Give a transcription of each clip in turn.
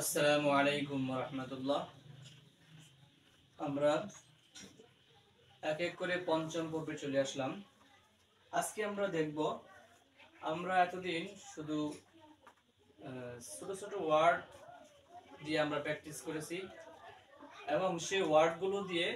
আসসালামু আলাইকুম রহমতুল্লাহ। আমরা এক এক করে পঞ্চম পর্বে চলে আসলাম। আজকে আমরা দেখব, আমরা এতদিন শুধু ছোট ছোট ওয়ার্ড দিয়ে আমরা প্র্যাকটিস করেছি এবং সেই ওয়ার্ডগুলো দিয়ে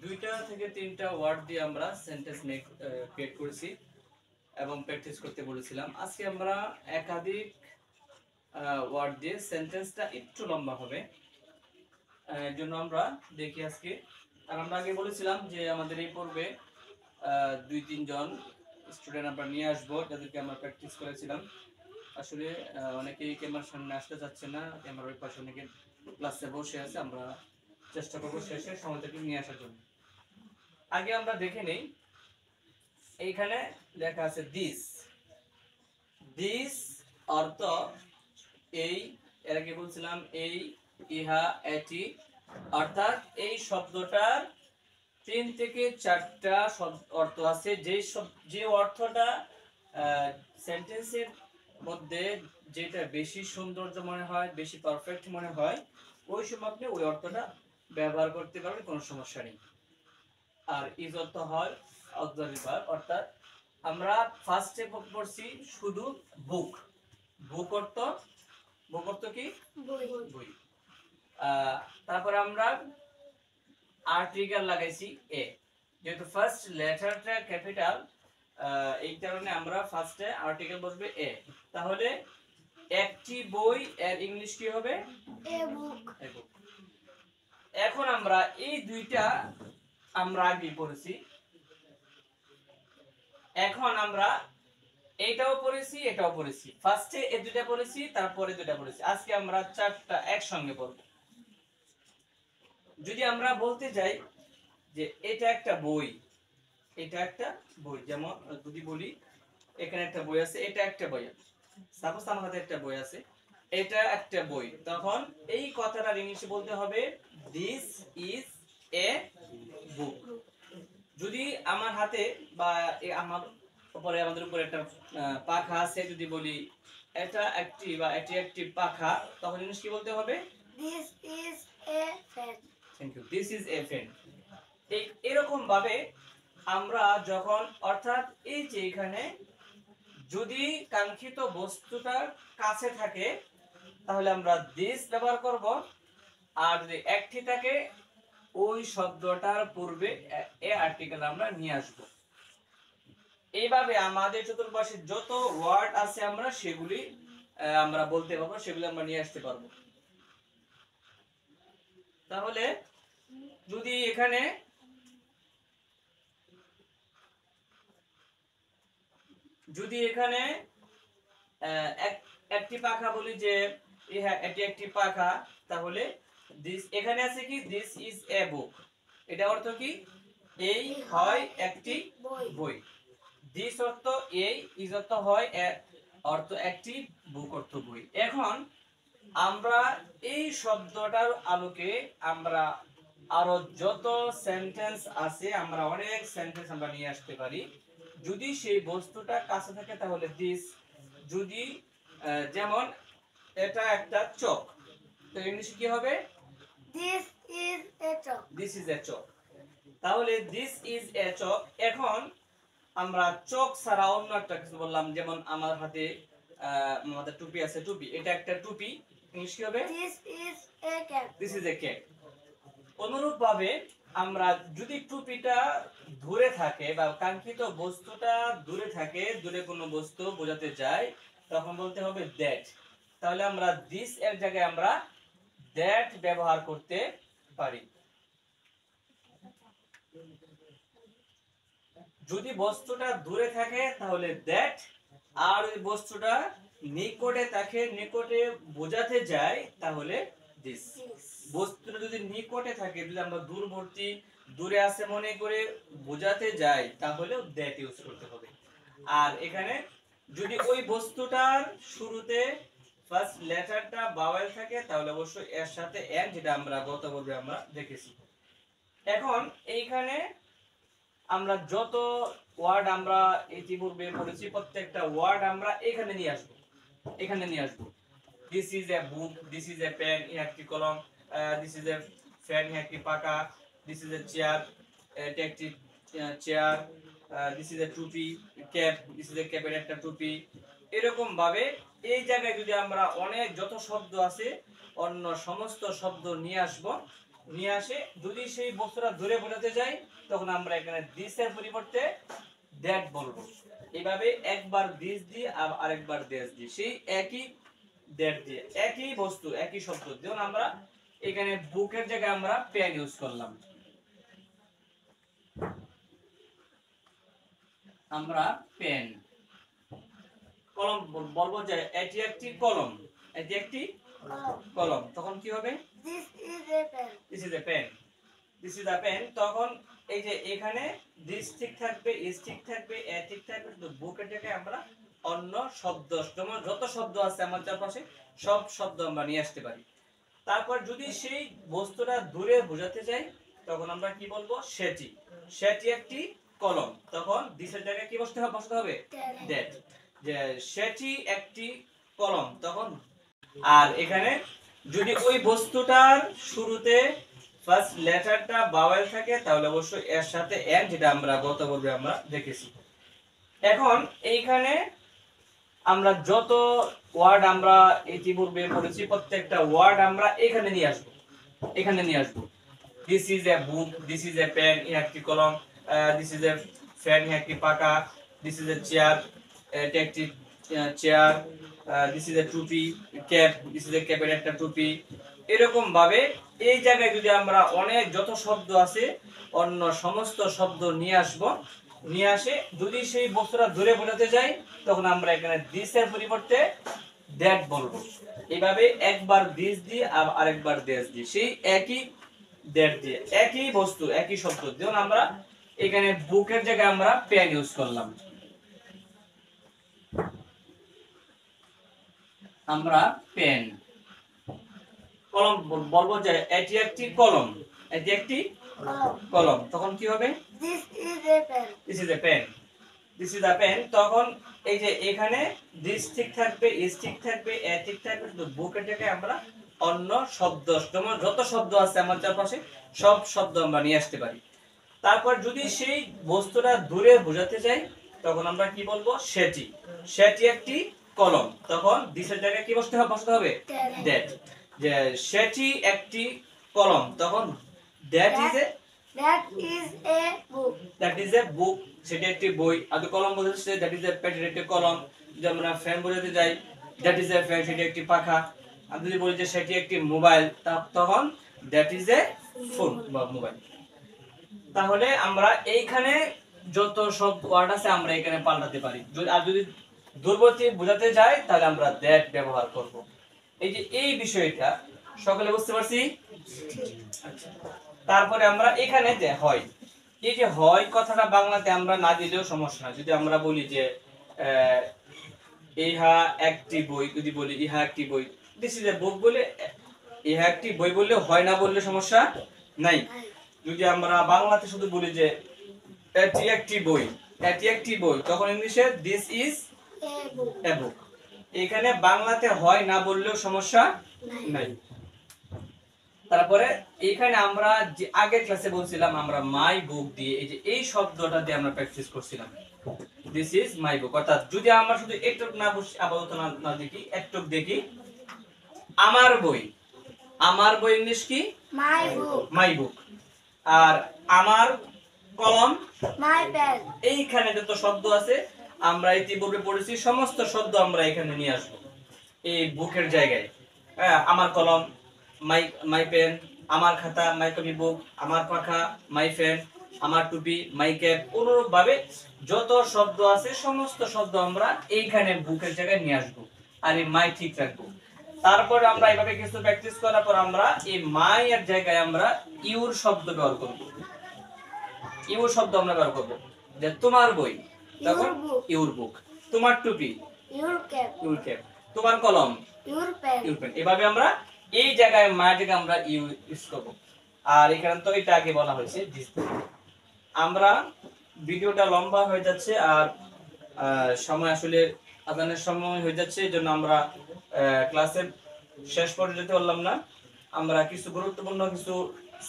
দুইটা থেকে তিনটা ওয়ার্ড দিয়ে আমরা সেন্টেন্স ক্রিয়েট করেছি এবং প্র্যাকটিস করতে বলেছিলাম। আজকে আমরা একাধিক ওয়ার্ড দিয়ে সেন্টেন্সটা একটু লম্বা হবে, এর জন্য আমরা দেখি আজকে। আর আমরা আগে বলেছিলাম যে আমাদের এই পর্বে 2-3 জন স্টুডেন্ট আমরা নিয়ে আসবো, যাদেরকে আমরা প্র্যাকটিস করেছিলাম। আসলে অনেকেই ক্যামেরার সামনে আসতে চাচ্ছে না, ক্যামেরার ওই পাশে অনেকে ক্লাসে বসে আছে। আমরা চেষ্টা করবো শেষে সময়টাকে নিয়ে আসার জন্য। আগে আমরা দেখে নেই, এইখানে লেখা আছে দিস। দিস অর্থ এই, এর আগে বলছিলাম এই, ইহা, এটি, অর্থাৎ এই শব্দটার 3 থেকে 4টা অর্থ আছে। যে অর্থটা সেন্টেন্সের মধ্যে যেটা বেশি সৌন্দর্য মনে হয়, বেশি পারফেক্ট মনে হয়, ওই সময় আপনি ওই অর্থটা ব্যবহার করতে পারবেন, কোনো সমস্যা নেই। আর ইজ অর্থ হয় অক্সিলারি ভার্ব, অর্থাৎ আমরা ফার্স্টে পড়ছি শুধু বুক। বুক অর্থ কি? বই। তারপরে আমরা আর্টিকেল লাগাইছি এ, যেহেতু ফার্স্ট লেটারটা ক্যাপিটাল, এই কারণে আমরা ফার্স্টে আর্টিকেল বসবে এ। তাহলে একটি বই এর ইংলিশ কি হবে? এ বুক। এখন আমরা এই দুইটা আমরা আগে পড়েছি, এখন আমরা এটাও পড়েছি, এটাও পড়েছি। ফার্স্টে এই দুইটা পড়েছি, তারপরে দুইটা পড়েছি। আজকে আমরা 4টা একসঙ্গে পড়ব। যদি আমরা বলতে যাই যে এটা একটা বই, এটা একটা বই, যেমন যদি বলি এখানে একটা বই আছে, এটা একটা বই, সাপোজ আমার হাতে একটা বই আছে, এটা একটা বই, তখন এই কথাটা ইংলিশে বলতে হবে দিস ইজ এ বুক। যদি আমার হাতে বা আমার উপরে, আমাদের উপরে একটা পাখা আছে, যদি বলি এটা একটি বা এটি একটি পাখা, তখন ইংলিশ কি বলতে হবে? This is a fan. Thank you. This is a fan. এরকম ভাবে আমরা যখন, অর্থাৎ এই যে এখানে যদি কাঙ্ক্ষিত বস্তুটা কাছে থাকে তাহলে আমরা দিস ব্যবহার করব, আর যদি একটি থাকে ওই শব্দটার পূর্বে এ আর্টিকেল আমরা নিয়ে আসব। এইভাবে আমাদের চতুর্পাশে যত ওয়ার্ড আছে আমরা সেগুলি আমরা বলতে পারবো, সেগুলি আমরা নিয়ে আসতে পারবো। তাহলে যদি এখানে একটি পাখা বলি যে হ্যাঁ এটি একটি পাখা, তাহলে দিস এখানে আছে কি দিস ইজ এ বুক, এটা অর্থ কি? এই হয় একটি বই। দিস অর্থ এই, ইজ অর্থ হয়, অর্থ একটি, বুক অর্থ বই। এখন আমরা এই শব্দটার আলোকে আমরা আরো যত সেন্টেন্স আছে, আমরা অনেক সেন্টেন্স আমরা নিয়ে আসতে পারি। যদি সেই বস্তুটা কাছে থাকে তাহলে দিস। যদি যেমন এটা একটা চক, তো ইংলিশে কি হবে? This is a chalk. This is a chalk. তাহলে দিস ইজ এ চক। এখন আমরা চক ছাড়া অন্য একটা কিছু বললাম, যেমন আমার হাতে আমাদের টুপি আছে, টুপি, এটা একটা টুপি, ইংলিশ কি হবে? This is A cap. This is A cap. অনুরূপ ভাবে আমরা যদি টুপিটা দূরে থাকে বা কাঙ্ক্ষিত বস্তুটা দূরে থাকে, দূরে কোনো বস্তু বোঝাতে যায়, তখন বলতে হবে দ্যাট। তাহলে আমরা দিস এর জায়গায় আমরা দ্যাট ব্যবহার করতে পারি। যদি বস্তুটা দূরে থাকে তাহলে দ্যাট, আর ওই বস্তুটা নিকটে থাকে, নিকটে বোঝাতে যায়, তাহলে দিস। বস্তুটা যদি নিকটে থাকে, যদি আমরা দূরবর্তী, দূরে আছে মনে করে বোঝাতে যাই, তাহলে দ্যাট ইউজ করতে হবে। আর এখানে যদি ওই বস্তুটার শুরুতে ফার্স্ট লেটারটা ভাওয়েল থাকে, তাহলে অবশ্যই এর সাথে এন, যেটা আমরা গত পর্বে আমরা দেখেছি। এখন এইখানে আমরা যত ওয়ার্ড আমরা ইতিপূর্বে পড়েছি, প্রত্যেকটা ওয়ার্ড আমরা এখানে নিয়ে আসবো, এখানে নিয়ে আসবো। This is a book, this is a pen, ইহা একটি কলম, দিস ইজ এ ফ্যান, ইহা একটি পাখা, দিস ইজ এ চেয়ার, এটা একটি চেয়ার, দিস ইজ এ টুপি, ক্যাপ, দিস ইজ এ ক্যাপের একটা টুপি। এরকম ভাবে এই জায়গায় যদি আমরা অনেক যত শব্দ আছে অন্য সমস্ত শব্দ নিয়ে আসব, নিয়ে আসে যদি সেই বস্তুটা ধরে বোঝাতে যাই তখন আমরা এখানে দিস এর পরিবর্তে দ্যাট বলবো। এইভাবে একবার দিস দিয়ে আর আরেকবার দ্যাট দিয়ে সেই একই দ্যাট দিয়ে একই বস্তু একই শব্দ, যেমন আমরা এখানে বুকের জায়গায় আমরা পেন ইউজ করলাম, আমরা পেন। কলম বলবো যে এটি একটি কলম, এটি একটি কলম, তখন কি হবে? This is a pen, this is a pen, this is a pen. তখন এই যে এখানে দিস ঠিক থাকবে, ইজ ঠিক থাকবে, এ ঠিক থাকবে, শুধু বুকের জায়গায় আমরা অন্য শব্দ যত শব্দ আছে আমার চারপাশে সব শব্দ আমরা নিয়ে আসতে পারি। তারপর যদি সেই বস্তুটা দূরে বোঝাতে যাই তখন আমরা কি বলবো? সেটি, সেটি একটি কলম, তখন দিসের জায়গায় কি বসতে হবে? দ্যাট, যে সেটি একটি কলম, তখন। আর এখানে যদি ওই বস্তুটার শুরুতে ফার্স্ট লেটারটা ভাওয়েল থাকে তাহলে অবশ্যই এর সাথে এন, যেটা আমরা গত পর্বে আমরা দেখেছি। এখন এইখানে আমরা যত ওয়ার্ড আমরা ইতিপূর্বে পড়েছি প্রত্যেকটা ওয়ার্ড আমরা এখানে নিয়ে আসব, এখানে নিয়ে আসব। This is a book, this is a pen, ইহা একটি কলম, দিস ইজ এ ফ্যান, ইহা একটি পাখা, দিস ইজ এ চেয়ার, এটা একটি চেয়ার, দিস ইজ এ টুপি, ক্যাপ, দিস ইজ এ ক্যাপের একটা টুপি। এরকম ভাবে এই জায়গায় যদি আমরা অনেক যত শব্দ আছে অন্য সমস্ত শব্দ নিয়ে আসব, নিয়ে আসে যদি সেই বস্তুটা ধরে বোঝাতে যাই তখন আমরা এখানে দিস এর পরিবর্তে দ্যাট বলবো। এইভাবে একবার দিস দিয়ে আর আরেকবার দ্যাট দিয়ে সেই একই দ্যাট দিয়ে একই বস্তু একই শব্দ, যেমন আমরা এখানে বুকের জায়গায় আমরা পেন ইউজ করলাম, আমরা পেন। কলম বলবো যে এটি একটি কলম, এটি একটি কলম, তখন কি হবে? This is a pen, this is a pen, this is a pen. তখন এই যে এখানে দিস ঠিক থাকবে, ইজ ঠিক থাকবে, এ ঠিক থাকবে, শুধু বুকের জায়গায় আমরা অন্য শব্দ যত শব্দ আছে আমার চারপাশে সব শব্দ আমরা নিয়ে আসতে পারি। তারপর যদি সেই বস্তুটা দূরে বোঝাতে যাই তখন আমরা কি বলবো? সেটি, সেটি একটি কলম, তখন দিসের জায়গায় কি বসতে হবে? দ্যাট, যে সেটি একটি কলম, তখন that is a book, that is a book, সেটি একটি বই। আর কলম বোঝাতে দ্যাট ইজ এ পেন, একটি কলম। যদি আমরা ফ্যান বোঝাতে যাই দ্যাট ইজ এ ফ্যান, সেটি একটি পাখা। আর যদি বলি যে সেটি একটি মোবাইল তখন দ্যাট ইজ এ ফোন বা মোবাইল। তাহলে আমরা এইখানে যত সব ওয়ার্ড আছে আমরা এখানে পাল্টাতে পারি। আর যদি দুর্বলতি বোঝাতে যাই তাহলে আমরা দ্যাট ব্যবহার করব। এই যে এই বিষয়টা সকলে বুঝতে পারছি? আচ্ছা, তারপরে আমরা এখানে যে হয়, এই যে হয় কথাটা বাংলাতে আমরা না দিলেও সমস্যা না। যদি আমরা বলি যে ইহা একটি বই, যদি বলি ইহা একটি বই, দিস ইজ এ বুক বলে ইহা একটি বই বললে হয়, না বললে সমস্যা নাই। যদি আমরা বাংলাতে শুধু বলি যে এটি একটি বই, এটি একটি বই, তখন ইংলিশে দিস ইজ এ বুক। এখানে বাংলাতে হয় না বললেও সমস্যা নাই। তারপরে এখানে আমরা যে আগের ক্লাসে বলছিলাম আমরা মাই বুক দিয়ে এই যে এই শব্দটা দিয়ে আমরা প্র্যাকটিস করছিলাম, দিস ইজ মাই বুক। অর্থাৎ যদি আমরা শুধু একটু না বসে আপাতত না দেখি, একটু দেখি আমার বই, আমার বই ইংলিশ কি? মাই বুক, মাই বুক। আর আমার কলম, মাই পেন। এইখানে যত শব্দ আছে আমরা ইতিপূর্বে পড়েছি সমস্ত শব্দ আমরা এখানে নিয়ে আসবো এই বুকের জায়গায়। আমার কলম, মাই পেন, আমার খাতা, মাই কপি বুক, আমার পাখা, মাই ফ্যান, আমার টুপি, মাই ক্যাপ। অনুরূপ ভাবে যত শব্দ আছে সমস্ত শব্দ আমরা এইখানে বুকের জায়গায় নিয়ে আসবো আর এই মাই ঠিক রাখবো। তারপর আমরা এইভাবে কিছু প্র্যাকটিস করার পর আমরা এই মাই এর জায়গায় আমরা ইউর শব্দ ব্যবহার করব। ইউর শব্দ আমরা ব্যবহার করব, যে তোমার বই তখন ইউর বুক, তোমার টুপি ইউর ক্যাপ, ইউর ক্যাপ, তোমার কলম ইউর পেন, ইউর পেন। এভাবে আমরা এই জায়গায় মায়ের জায়গায় আমরা ইউজ করব। আর এখানে তো এটা আগে বলা হয়েছে দিস। আমরা ভিডিওটা লম্বা হয়ে যাচ্ছে আর সময় আসলে আজানের সময় হয়ে যাচ্ছে, এই জন্য আমরা ক্লাসের শেষ পর্যায়ে যেতে পারলাম না। আমরা কিছু গুরুত্বপূর্ণ কিছু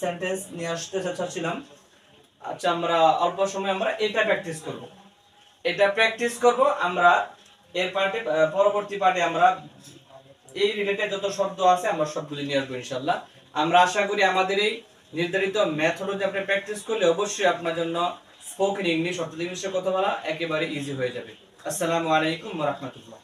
সেন্টেন্স নিয়ে আসতে চাচ্ছিলাম। আচ্ছা, আমরা অল্প সময় আমরা এটা প্র্যাকটিস করব। আমরা এর পার্টে পরবর্তী পার্টে আমরা এই রিলেটেড যত শব্দ আছে আমরা সবগুলি নিয়ে আসবো ইনশাআল্লাহ। আমরা আশা করি আমাদের এই নির্ধারিত মেথডে আপনি প্র্যাকটিস করলে অবশ্যই আপনার জন্য স্পোকেন ইংলিশ অর্থাৎ ইংলিশে কথা বলা একেবারে ইজি হয়ে যাবে। আসসালামু আলাইকুম ওয়া রাহমাতুল্লাহ।